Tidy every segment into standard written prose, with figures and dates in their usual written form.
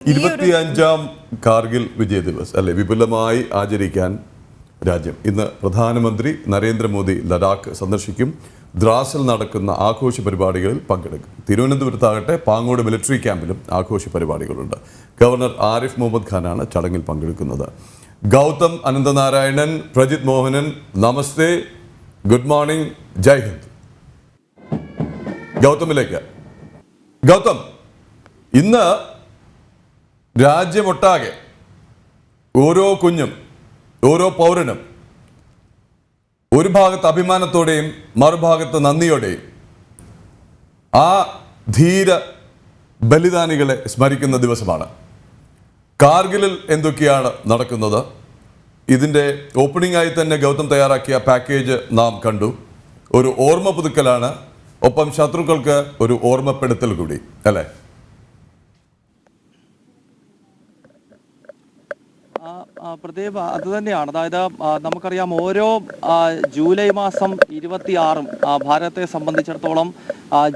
25ാം കാർഗിൽ വിജയ ദിവസ് അല്ലെ വിപുലമായി ആചരിക്കാൻ രാജ്യം ഇന്ന് പ്രധാനമന്ത്രി നരേന്ദ്രമോദി ലഡാക്ക് സന്ദർശിക്കും. ദ്രാസിൽ നടക്കുന്ന ആഘോഷ പരിപാടികളിൽ പങ്കെടുക്കും. തിരുവനന്തപുരത്താകട്ടെ പാങ്ങോട് മിലിറ്ററി ക്യാമ്പിലും ആഘോഷ പരിപാടികളുണ്ട്. ഗവർണർ ആരിഫ് മുഹമ്മദ് ഖാനാണ് ചടങ്ങിൽ പങ്കെടുക്കുന്നത്. ഗൗതം അനന്തനാരായണൻ, പ്രജിത് മോഹനൻ, നമസ്തേ, ഗുഡ് മോർണിംഗ്, ജയ് ഹിന്ദ്. ഗൗതമിലേക്ക്. ഗൗതം, ഇന്ന് രാജ്യമൊട്ടാകെ ഓരോ കുഞ്ഞും ഓരോ പൗരനും ഒരു ഭാഗത്ത് അഭിമാനത്തോടെയും മറുഭാഗത്ത് നന്ദിയോടെയും ആ ധീര ബലിദാനികളെ സ്മരിക്കുന്ന ദിവസമാണ്. കാർഗിലിൽ എന്തൊക്കെയാണ് നടക്കുന്നത്? ഇതിൻ്റെ ഓപ്പണിംഗ് ആയി തന്നെ ഗൗതം തയ്യാറാക്കിയ പാക്കേജ് നാം കണ്ടു. ഒരു ഓർമ്മ പുതുക്കലാണ്, ഒപ്പം ശത്രുക്കൾക്ക് ഒരു ഓർമ്മപ്പെടുത്തൽ കൂടി, അല്ലേ? പ്രദീപ്, അത് തന്നെയാണ്. അതായത് നമുക്കറിയാം, ഓരോ ജൂലൈ മാസം 26 ഭാരതത്തെ സംബന്ധിച്ചിടത്തോളം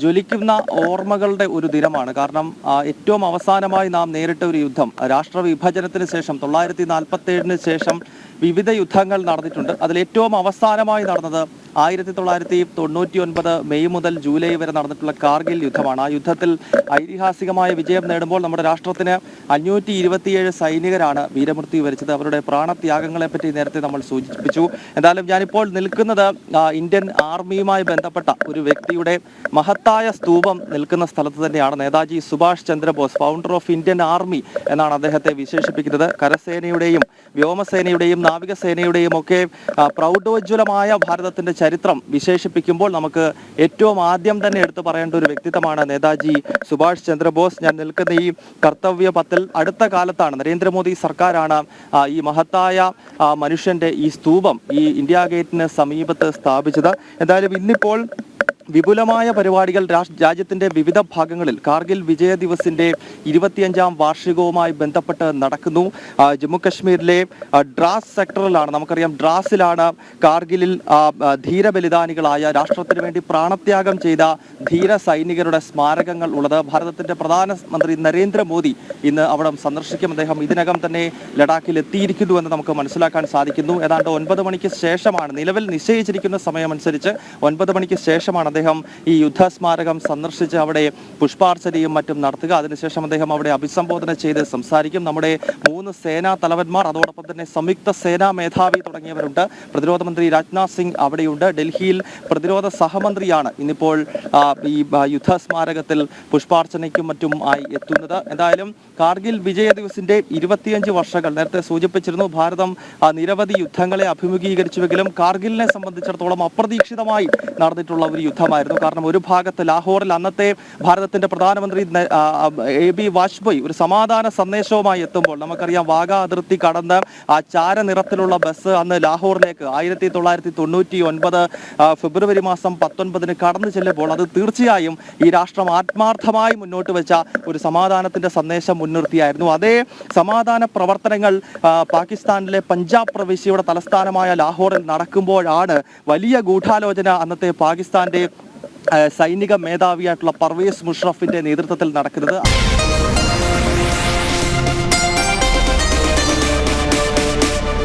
ജ്വലിക്കുന്ന ഓർമ്മകളുടെ ഒരു ദിനമാണ്. കാരണം ഏറ്റവും അവസാനമായി നാം നേരിട്ട ഒരു യുദ്ധം, രാഷ്ട്രവിഭജനത്തിന് ശേഷം 1947 ശേഷം വിവിധ യുദ്ധങ്ങൾ നടന്നിട്ടുണ്ട്. അതിൽ ഏറ്റവും അവസാനമായി നടന്നത് 1999 മെയ് മുതൽ ജൂലൈ വരെ നടന്നിട്ടുള്ള കാർഗിൽ യുദ്ധമാണ്. ആ യുദ്ധത്തിൽ ഐതിഹാസികമായ വിജയം നേടുമ്പോൾ നമ്മുടെ രാഷ്ട്രത്തിന് 527 സൈനികരാണ് വീരമൃത്യു വരിച്ചത്. അവരുടെ പ്രാണത്യാഗങ്ങളെ പറ്റി നേരത്തെ നമ്മൾ സൂചിപ്പിച്ചു. എന്തായാലും ഞാനിപ്പോൾ നിൽക്കുന്നത് ഇന്ത്യൻ ആർമിയുമായി ബന്ധപ്പെട്ട ഒരു വ്യക്തിയുടെ മഹത്തായ സ്തൂപം നിൽക്കുന്ന സ്ഥലത്ത് തന്നെയാണ്. Netaji Subhash Chandrabose, founder of Indian army എന്നാണ് അദ്ദേഹത്തെ വിശേഷിപ്പിക്കുന്നത്. കരസേനയുടെയും വ്യോമസേനയുടെയും നാവികസേനയുടെയും ഒക്കെ പ്രൗഢോജ്വലമായ ഭാരതത്തിന്റെ ചരിത്രം വിശേഷിപ്പിക്കുമ്പോൾ നമുക്ക് ഏറ്റവും ആദ്യം തന്നെ എടുത്തു പറയേണ്ട ഒരു വ്യക്തിത്വമാണ് നേതാജി സുഭാഷ് ചന്ദ്രബോസ്. ഞാൻ നിൽക്കുന്ന ഈ കർത്തവ്യ പത്തിൽ അടുത്ത കാലത്താണ് നരേന്ദ്രമോദി സർക്കാരാണ് ഈ മഹത്തായ മനുഷ്യന്റെ ഈ സ്തൂപം ഈ ഇന്ത്യ ഗേറ്റിന് സമീപത്ത് സ്ഥാപിച്ചത്. എന്തായാലും ഇന്നിപ്പോൾ വിപുലമായ പരിപാടികൾ രാജ്യത്തിന്റെ വിവിധ ഭാഗങ്ങളിൽ കാർഗിൽ വിജയ ദിവസിന്റെ 25ാം വാർഷികവുമായി ബന്ധപ്പെട്ട് നടക്കുന്നു. ജമ്മു കശ്മീരിലെ ഡ്രാസ് സെക്ടറിലാണ്, നമുക്കറിയാം ഡ്രാസിലാണ് കാർഗിലിൽ ധീരബലിദാനികളായ, രാഷ്ട്രത്തിന് വേണ്ടി പ്രാണത്യാഗം ചെയ്ത ധീര സൈനികരുടെ സ്മാരകങ്ങൾ ഉള്ളത്. ഭാരതത്തിന്റെ പ്രധാനമന്ത്രി നരേന്ദ്രമോദി ഇന്ന് അവിടെ സന്ദർശിക്കും. അദ്ദേഹം ഇതിനകം തന്നെ ലഡാക്കിൽ എത്തിയിരിക്കുന്നു എന്ന് നമുക്ക് മനസ്സിലാക്കാൻ സാധിക്കുന്നു. ഏതാണ്ട് 9 മണിക്ക് ശേഷമാണ്, നിലവിൽ നിശ്ചയിച്ചിരിക്കുന്ന സമയമനുസരിച്ച് 9 മണിക്ക് ശേഷമാണ് അദ്ദേഹം ഈ യുദ്ധസ്മാരകം സന്ദർശിച്ച് അവിടെ പുഷ്പാർച്ചനയും മറ്റും നടത്തുക. അതിനുശേഷം അദ്ദേഹം അവിടെ അഭിസംബോധന ചെയ്ത് സംസാരിക്കും. നമ്മുടെ 3 സേനാ തലവന്മാർ, അതോടൊപ്പം തന്നെ സംയുക്ത സേനാ മേധാവി തുടങ്ങിയവരുണ്ട്. പ്രതിരോധ മന്ത്രി രാജ്നാഥ് സിംഗ് അവിടെയുണ്ട്. ഡൽഹിയിൽ പ്രതിരോധ സഹമന്ത്രിയാണ് ഇന്നിപ്പോൾ ഈ യുദ്ധസ്മാരകത്തിൽ പുഷ്പാർച്ചനയ്ക്കും മറ്റും ആയി എത്തുന്നത്. എന്തായാലും കാർഗിൽ വിജയ ദിവസിന്റെ 25 വർഷങ്ങൾ നേരത്തെ സൂചിപ്പിച്ചിരുന്നു. ഭാരതം നിരവധി യുദ്ധങ്ങളെ അഭിമുഖീകരിച്ചുവെങ്കിലും കാർഗിലിനെ സംബന്ധിച്ചിടത്തോളം അപ്രതീക്ഷിതമായി നടന്നിട്ടുള്ള ഒരു യുദ്ധമായിരുന്നു. കാരണം ഒരു ഭാഗത്ത് ലാഹോറിൽ അന്നത്തെ ഭാരതത്തിന്റെ പ്രധാനമന്ത്രി AB വാജ്പേയി ഒരു സമാധാന സന്ദേശവുമായി എത്തുമ്പോൾ, നമുക്കറിയാം വാഗ അതിർത്തി കടന്ന് ആ ചാരനിറത്തിലുള്ള ബസ് അന്ന് ലാഹോറിലേക്ക് 1999 ഫെബ്രുവരി മാസം 19 കടന്നു ചെല്ലുമ്പോൾ അത് തീർച്ചയായും ഈ രാഷ്ട്രം ആത്മാർത്ഥമായി മുന്നോട്ട് വെച്ച ഒരു സമാധാനത്തിന്റെ സന്ദേശം മുൻനിർത്തിയായിരുന്നു. അതേ സമാധാന പ്രവർത്തനങ്ങൾ പാകിസ്ഥാനിലെ പഞ്ചാബ് പ്രവിശ്യയുടെ തലസ്ഥാനമായ ലാഹോറിൽ നടക്കുമ്പോഴാണ് വലിയ ഗൂഢാലോചന അന്നത്തെ പാകിസ്ഥാന്റെ സൈനിക മേധാവിയായിട്ടുള്ള പർവേസ് മുഷറഫിന്റെ നേതൃത്വത്തിൽ നടക്കുന്നത്.